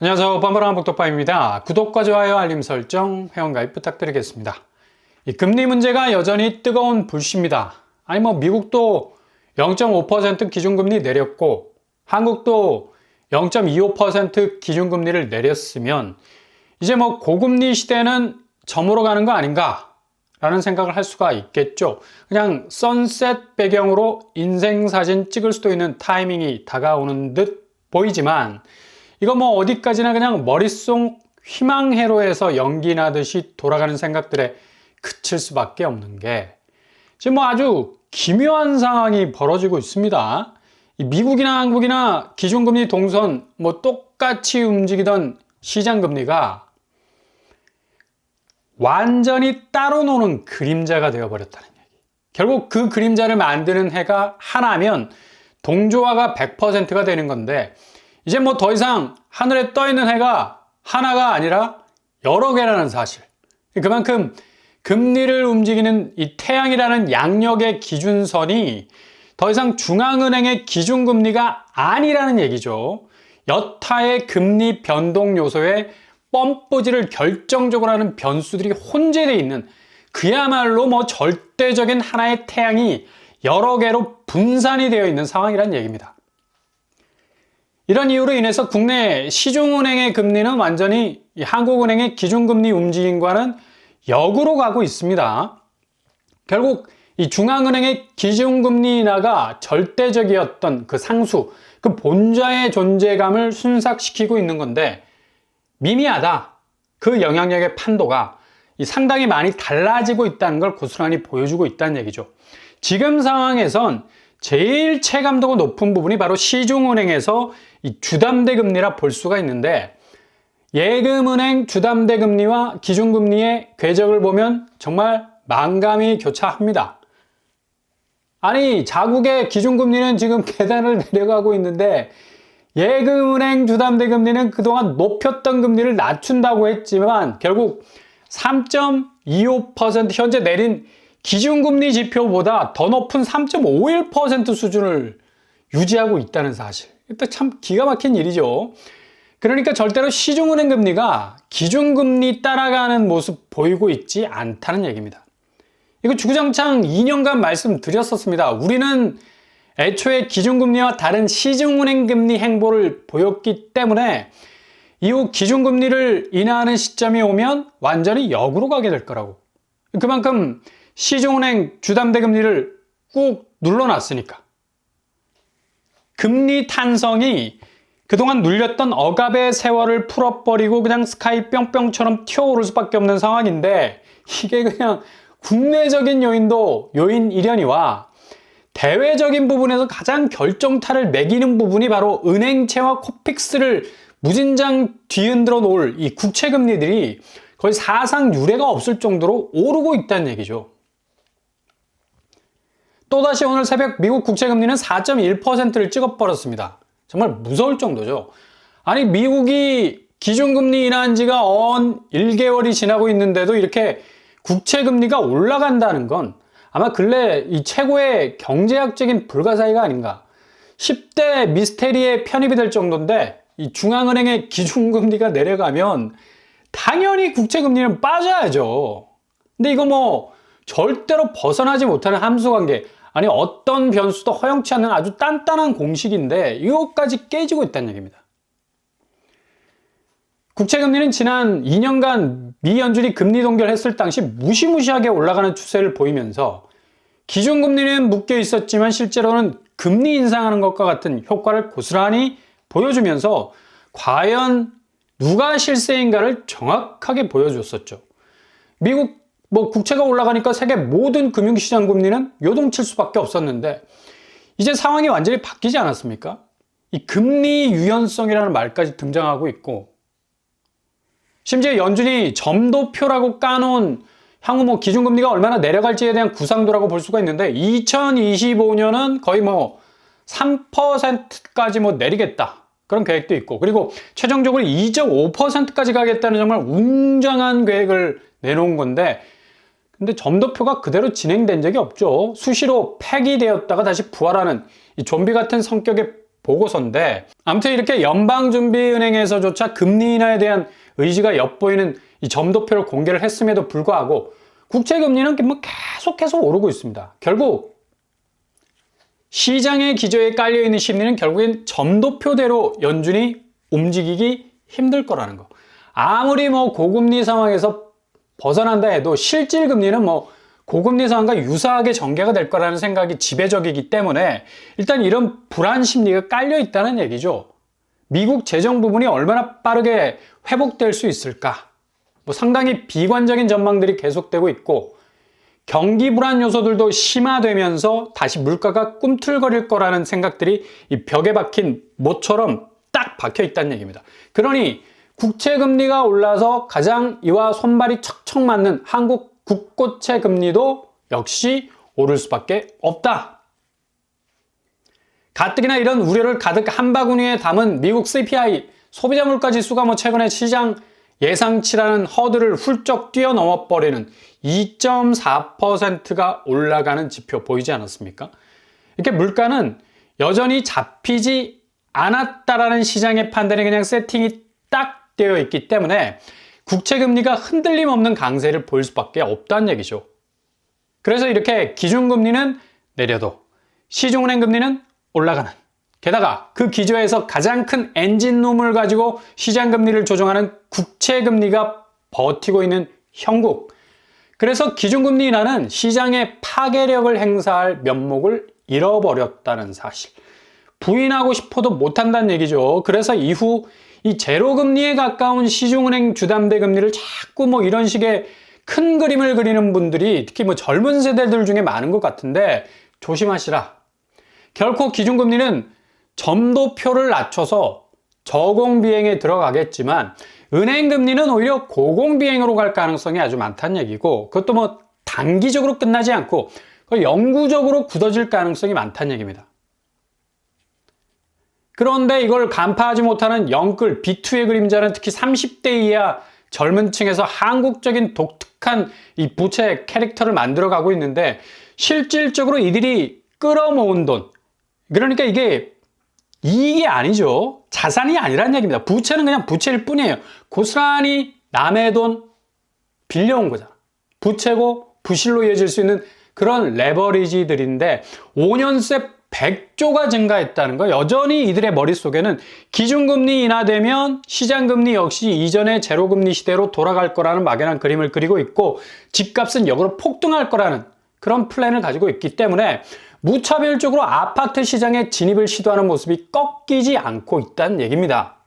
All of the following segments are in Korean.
안녕하세요. 뻔뻔한 복덕파입니다. 구독과 좋아요, 알림 설정, 회원가입 부탁드리겠습니다. 이 금리 문제가 여전히 뜨거운 불씨입니다. 아니 미국도 0.5% 기준금리 내렸고 한국도 0.25% 기준금리를 내렸으면 이제 고금리 시대는 저물어 가는 거 아닌가 라는 생각을 할 수가 있겠죠. 그냥 선셋 배경으로 인생사진 찍을 수도 있는 타이밍이 다가오는 듯 보이지만 이거 어디까지나 그냥 머릿속 희망회로에서 연기 나듯이 돌아가는 생각들에 그칠 수밖에 없는 게 지금 아주 기묘한 상황이 벌어지고 있습니다. 미국이나 한국이나 기준금리 동선 똑같이 움직이던 시장금리가 완전히 따로 노는 그림자가 되어버렸다는 얘기. 결국 그 그림자를 만드는 해가 하나면 동조화가 100%가 되는 건데 이제 더 이상 하늘에 떠 있는 해가 하나가 아니라 여러 개라는 사실. 그만큼 금리를 움직이는 이 태양이라는 양력의 기준선이 더 이상 중앙은행의 기준금리가 아니라는 얘기죠. 여타의 금리 변동 요소에 뻔뿌지를 결정적으로 하는 변수들이 혼재되어 있는 그야말로 절대적인 하나의 태양이 여러 개로 분산이 되어 있는 상황이라는 얘기입니다. 이런 이유로 인해서 국내 시중은행의 금리는 완전히 한국은행의 기준금리 움직임과는 역으로 가고 있습니다. 결국 이 중앙은행의 기준금리 인하가 절대적이었던 그 상수, 그 본자의 존재감을 순삭시키고 있는 건데 미미하다. 그 영향력의 판도가 상당히 많이 달라지고 있다는 걸 고스란히 보여주고 있다는 얘기죠. 지금 상황에선 제일 체감도가 높은 부분이 바로 시중은행에서 이 주담대 금리라 볼 수가 있는데 예금은행 주담대 금리와 기준금리의 궤적을 보면 정말 만감이 교차합니다. 아니 자국의 기준금리는 지금 계단을 내려가고 있는데 예금은행 주담대 금리는 그동안 높였던 금리를 낮춘다고 했지만 결국 3.25% 현재 내린 기준금리 지표보다 더 높은 3.51% 수준을 유지하고 있다는 사실. 이것도 참 기가 막힌 일이죠. 그러니까 절대로 시중은행 금리가 기준금리 따라가는 모습 보이고 있지 않다는 얘기입니다. 이거 주구장창 2년간 말씀드렸었습니다. 우리는 애초에 기준금리와 다른 시중은행 금리 행보를 보였기 때문에 이후 기준금리를 인하하는 시점이 오면 완전히 역으로 가게 될 거라고. 그만큼 시중은행 주담대 금리를 꾹 눌러놨으니까. 금리 탄성이 그동안 눌렸던 억압의 세월을 풀어버리고 그냥 스카이 뿅뿅처럼 튀어오를 수밖에 없는 상황인데 이게 그냥 국내적인 요인도 요인 일련이와 대외적인 부분에서 가장 결정타를 매기는 부분이 바로 은행채와 코픽스를 무진장 뒤흔들어 놓을 이 국채금리들이 거의 사상 유례가 없을 정도로 오르고 있다는 얘기죠. 또다시 오늘 새벽 미국 국채금리는 4.1%를 찍어버렸습니다. 정말 무서울 정도죠. 아니 미국이 기준금리 인하한 지가 1개월이 지나고 있는데도 이렇게 국채금리가 올라간다는 건 아마 근래 이 최고의 경제학적인 불가사의가 아닌가. 10대 미스테리에 편입이 될 정도인데 이 중앙은행의 기준금리가 내려가면 당연히 국채금리는 빠져야죠. 근데 이거 절대로 벗어나지 못하는 함수관계. 아니 어떤 변수도 허용치 않는 아주 단단한 공식인데 이것까지 깨지고 있다는 얘기입니다. 국채금리는 지난 2년간 미 연준이 금리 동결했을 당시 무시무시하게 올라가는 추세를 보이면서 기준금리는 묶여 있었지만 실제로는 금리 인상하는 것과 같은 효과를 고스란히 보여주면서 과연 누가 실세인가를 정확하게 보여줬었죠. 미국 국채가 올라가니까 세계 모든 금융시장 금리는 요동칠 수밖에 없었는데 이제 상황이 완전히 바뀌지 않았습니까? 이 금리 유연성이라는 말까지 등장하고 있고 심지어 연준이 점도표라고 까놓은 향후 기준금리가 얼마나 내려갈지에 대한 구상도라고 볼 수가 있는데 2025년은 거의 3%까지 내리겠다. 그런 계획도 있고 그리고 최종적으로 2.5%까지 가겠다는 정말 웅장한 계획을 내놓은 건데 근데 점도표가 그대로 진행된 적이 없죠. 수시로 폐기되었다가 다시 부활하는 이 좀비 같은 성격의 보고서인데, 아무튼 이렇게 연방준비은행에서조차 금리 인하에 대한 의지가 엿보이는 이 점도표를 공개를 했음에도 불구하고 국채금리는 뭐 계속해서 오르고 있습니다. 결국 시장의 기저에 깔려있는 심리는 결국엔 점도표대로 연준이 움직이기 힘들 거라는 거. 아무리 뭐 고금리 상황에서 벗어난다 해도 실질금리는 뭐 고금리 상황과 유사하게 전개가 될 거라는 생각이 지배적이기 때문에 일단 이런 불안 심리가 깔려 있다는 얘기죠. 미국 재정 부분이 얼마나 빠르게 회복될 수 있을까? 뭐 상당히 비관적인 전망들이 계속되고 있고 경기 불안 요소들도 심화되면서 다시 물가가 꿈틀거릴 거라는 생각들이 이 벽에 박힌 못처럼 딱 박혀 있다는 얘기입니다. 그러니 국채 금리가 올라서 가장 이와 손발이 척척 맞는 한국 국고채 금리도 역시 오를 수밖에 없다. 가뜩이나 이런 우려를 가득 한 바구니에 담은 미국 CPI 소비자 물가 지수가 뭐 최근에 시장 예상치라는 허들을 훌쩍 뛰어넘어 버리는 2.4%가 올라가는 지표 보이지 않았습니까? 이렇게 물가는 여전히 잡히지 않았다라는 시장의 판단이 그냥 세팅이 딱 되어 있기 때문에 국채금리가 흔들림 없는 강세를 보일 수밖에 없다는 얘기죠. 그래서 이렇게 기준금리는 내려도 시중은행 금리는 올라가는, 게다가 그 기조에서 가장 큰 엔진룸을 가지고 시장금리를 조정하는 국채금리가 버티고 있는 형국. 그래서 기준금리 인하는 시장의 파괴력을 행사할 면목을 잃어버렸다는 사실. 부인하고 싶어도 못한다는 얘기죠. 그래서 이후 이 제로금리에 가까운 시중은행 주담대 금리를 자꾸 뭐 이런 식의 큰 그림을 그리는 분들이 특히 뭐 젊은 세대들 중에 많은 것 같은데 조심하시라. 결코 기준금리는 점도표를 낮춰서 저공비행에 들어가겠지만 은행금리는 오히려 고공비행으로 갈 가능성이 아주 많다는 얘기고 그것도 뭐 단기적으로 끝나지 않고 영구적으로 굳어질 가능성이 많다는 얘기입니다. 그런데 이걸 간파하지 못하는 영끌 B2의 그림자는 특히 30대 이하 젊은 층에서 한국적인 독특한 이 부채 캐릭터를 만들어가고 있는데 실질적으로 이들이 끌어모은 돈, 그러니까 이게 이익이 아니죠. 자산이 아니란 얘기입니다. 부채는 그냥 부채일 뿐이에요. 고스란히 남의 돈 빌려온 거잖아. 부채고 부실로 이어질 수 있는 그런 레버리지들인데 5년 새 100조가 증가했다는 거. 여전히 이들의 머릿속에는 기준금리 인하되면 시장금리 역시 이전의 제로금리 시대로 돌아갈 거라는 막연한 그림을 그리고 있고 집값은 역으로 폭등할 거라는 그런 플랜을 가지고 있기 때문에 무차별적으로 아파트 시장에 진입을 시도하는 모습이 꺾이지 않고 있다는 얘기입니다.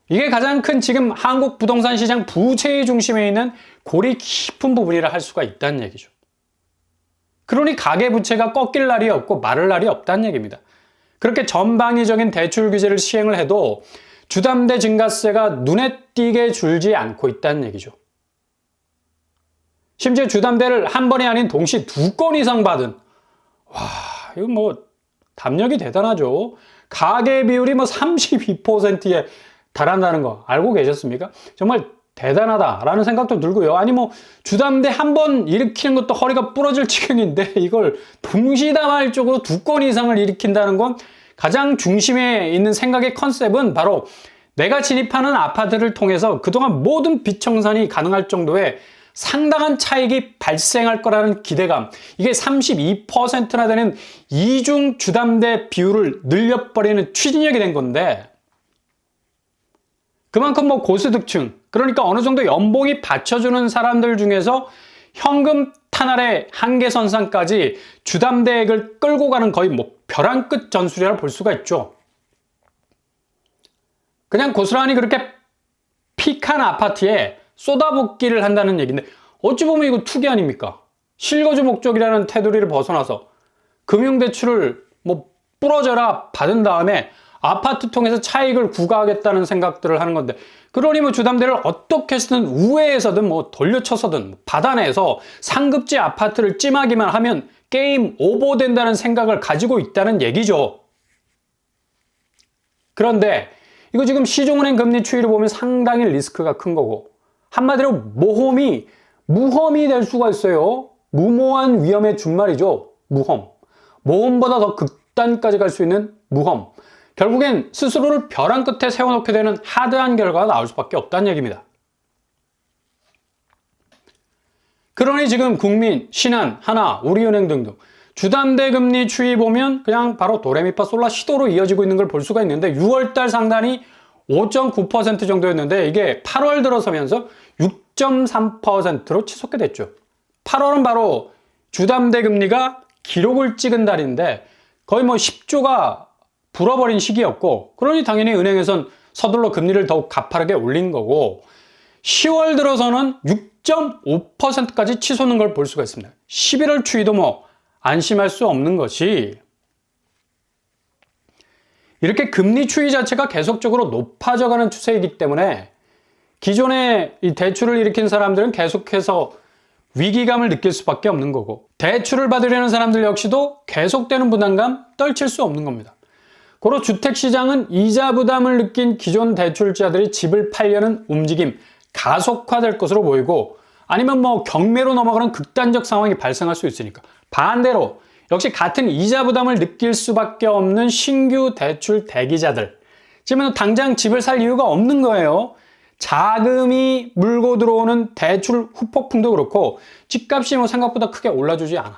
이게 가장 큰 지금 한국 부동산 시장 부채의 중심에 있는 골이 깊은 부분이라 할 수가 있다는 얘기죠. 그러니 가계부채가 꺾일 날이 없고 마를 날이 없다는 얘기입니다. 그렇게 전방위적인 대출 규제를 시행을 해도 주담대 증가세가 눈에 띄게 줄지 않고 있다는 얘기죠. 심지어 주담대를 한 번이 아닌 동시 2건 이상 받은, 와, 이거 뭐 담력이 대단하죠. 가계 비율이 뭐 32%에 달한다는 거 알고 계셨습니까? 정말 대단하다라는 생각도 들고요. 아니 뭐 주담대 한 번 일으키는 것도 허리가 부러질 지경인데 이걸 동시다발적으로 2건 이상을 일으킨다는 건 가장 중심에 있는 생각의 컨셉은 바로 내가 진입하는 아파트를 통해서 그동안 모든 빚 청산이 가능할 정도의 상당한 차익이 발생할 거라는 기대감. 이게 32%나 되는 이중 주담대 비율을 늘려버리는 추진력이 된 건데 그만큼 뭐 고소득층, 그러니까 어느 정도 연봉이 받쳐주는 사람들 중에서 현금 탄압의 한계선상까지 주담대액을 끌고 가는 거의 뭐 벼랑 끝 전술이라 볼 수가 있죠. 그냥 고스란히 그렇게 픽한 아파트에 쏟아붓기를 한다는 얘기인데 어찌 보면 이거 투기 아닙니까? 실거주 목적이라는 테두리를 벗어나서 금융대출을 뭐 부러져라 받은 다음에 아파트 통해서 차익을 구가하겠다는 생각들을 하는 건데 그러니 뭐 주담대를 어떻게 해서든 우회해서든 뭐 돌려쳐서든 받아내서 상급지 아파트를 찜하기만 하면 게임 오버된다는 생각을 가지고 있다는 얘기죠. 그런데 이거 지금 시중은행 금리 추이를 보면 상당히 리스크가 큰 거고 한마디로 무험이 될 수가 있어요. 무모한 위험의 준말이죠. 무험. 모험보다 더 극단까지 갈 수 있는 무험. 결국엔 스스로를 벼랑 끝에 세워놓게 되는 하드한 결과가 나올 수밖에 없다는 얘기입니다. 그러니 지금 국민, 신한, 하나, 우리은행 등등 주담대 금리 추이 보면 그냥 바로 도레미파솔라 시도로 이어지고 있는 걸 볼 수가 있는데 6월달 상단이 5.9% 정도였는데 이게 8월 들어서면서 6.3%로 치솟게 됐죠. 8월은 바로 주담대 금리가 기록을 찍은 달인데 거의 뭐 10조가 불어버린 시기였고, 그러니 당연히 은행에선 서둘러 금리를 더욱 가파르게 올린 거고, 10월 들어서는 6.5%까지 치솟는 걸 볼 수가 있습니다. 11월 추이도 뭐 안심할 수 없는 것이, 이렇게 금리 추이 자체가 계속적으로 높아져가는 추세이기 때문에 기존에 이 대출을 일으킨 사람들은 계속해서 위기감을 느낄 수밖에 없는 거고, 대출을 받으려는 사람들 역시도 계속되는 부담감 떨칠 수 없는 겁니다. 고로 주택시장은 이자 부담을 느낀 기존 대출자들이 집을 팔려는 움직임 가속화될 것으로 보이고, 아니면 뭐 경매로 넘어가는 극단적 상황이 발생할 수 있으니까, 반대로 역시 같은 이자 부담을 느낄 수밖에 없는 신규 대출 대기자들, 지금 당장 집을 살 이유가 없는 거예요. 자금이 물고 들어오는 대출 후폭풍도 그렇고 집값이 뭐 생각보다 크게 올라주지 않아.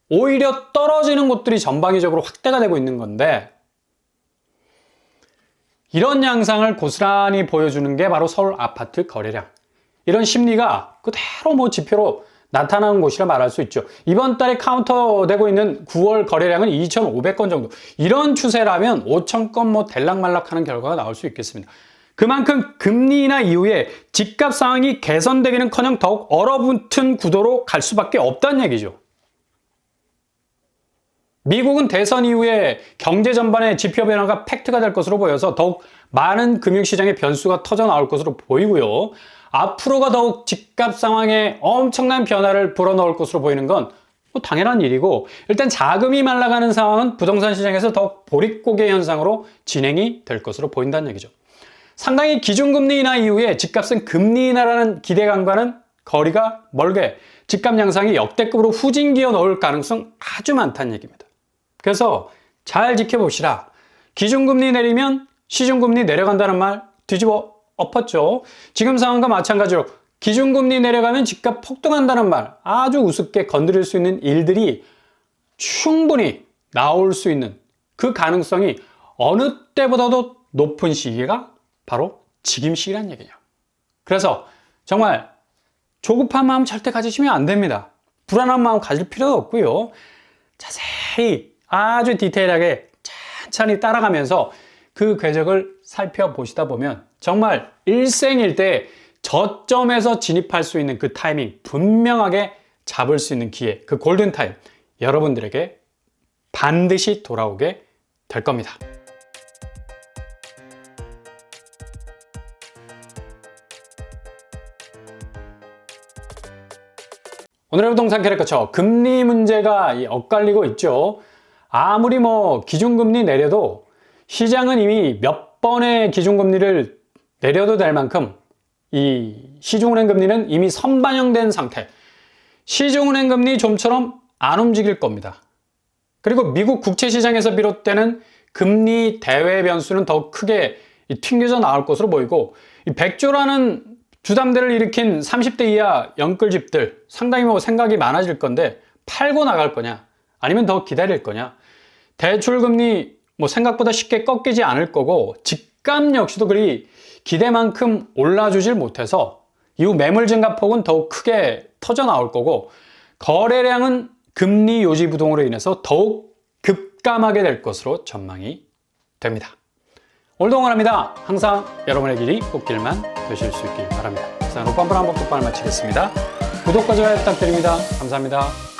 오히려 떨어지는 곳들이 전방위적으로 확대가 되고 있는 건데, 이런 양상을 고스란히 보여주는 게 바로 서울 아파트 거래량. 이런 심리가 그대로 뭐 지표로 나타나는 곳이라 말할 수 있죠. 이번 달에 카운터되고 있는 9월 거래량은 2,500건 정도. 이런 추세라면 5,000건 뭐 될락말락하는 결과가 나올 수 있겠습니다. 그만큼 금리 인하 이후에 집값 상황이 개선되기는커녕 더욱 얼어붙은 구도로 갈 수밖에 없다는 얘기죠. 미국은 대선 이후에 경제 전반의 지표 변화가 팩트가 될 것으로 보여서 더욱 많은 금융시장의 변수가 터져 나올 것으로 보이고요. 앞으로가 더욱 집값 상황에 엄청난 변화를 불어넣을 것으로 보이는 건 뭐 당연한 일이고, 일단 자금이 말라가는 상황은 부동산 시장에서 더욱 보릿고개 현상으로 진행이 될 것으로 보인다는 얘기죠. 상당히 기준금리 인하 이후에 집값은 금리 인하라는 기대감과는 거리가 멀게 집값 양상이 역대급으로 후진기어 넣을 가능성 아주 많다는 얘기입니다. 그래서 잘 지켜봅시다. 기준금리 내리면 시중금리 내려간다는 말 뒤집어 엎었죠. 지금 상황과 마찬가지로 기준금리 내려가면 집값 폭등한다는 말 아주 우습게 건드릴 수 있는 일들이 충분히 나올 수 있는 그 가능성이 어느 때보다도 높은 시기가 바로 지금 시기란 얘기예요. 그래서 정말 조급한 마음 절대 가지시면 안 됩니다. 불안한 마음 가질 필요도 없고요. 자세히 아주 디테일하게 천천히 따라가면서 그 궤적을 살펴보시다 보면 정말 일생일대 저점에서 진입할 수 있는 그 타이밍 분명하게 잡을 수 있는 기회, 그 골든타임 여러분들에게 반드시 돌아오게 될 겁니다. 오늘의 부동산 캐릭터처 금리 문제가 엇갈리고 있죠. 아무리 뭐 기준금리 내려도 시장은 이미 몇 번의 기준금리를 내려도 될 만큼 이 시중은행 금리는 이미 선반영된 상태. 시중은행 금리 좀처럼 안 움직일 겁니다. 그리고 미국 국채시장에서 비롯되는 금리 대외 변수는 더욱 크게 튕겨져 나올 것으로 보이고, 이 100조라는 주담대를 일으킨 30대 이하 연끌집들 상당히 뭐 생각이 많아질 건데, 팔고 나갈 거냐 아니면 더 기다릴 거냐. 대출금리 뭐 생각보다 쉽게 꺾이지 않을 거고, 집값 역시도 그리 기대만큼 올라주질 못해서 이후 매물 증가폭은 더욱 크게 터져 나올 거고, 거래량은 금리 요지 부동으로 인해서 더욱 급감하게 될 것으로 전망이 됩니다. 오늘도 응원합니다. 항상 여러분의 길이 꽃길만 되실 수 있길 바랍니다. 자, 로펌블 한번 똑바로 마치겠습니다. 구독과 좋아요 부탁드립니다. 감사합니다.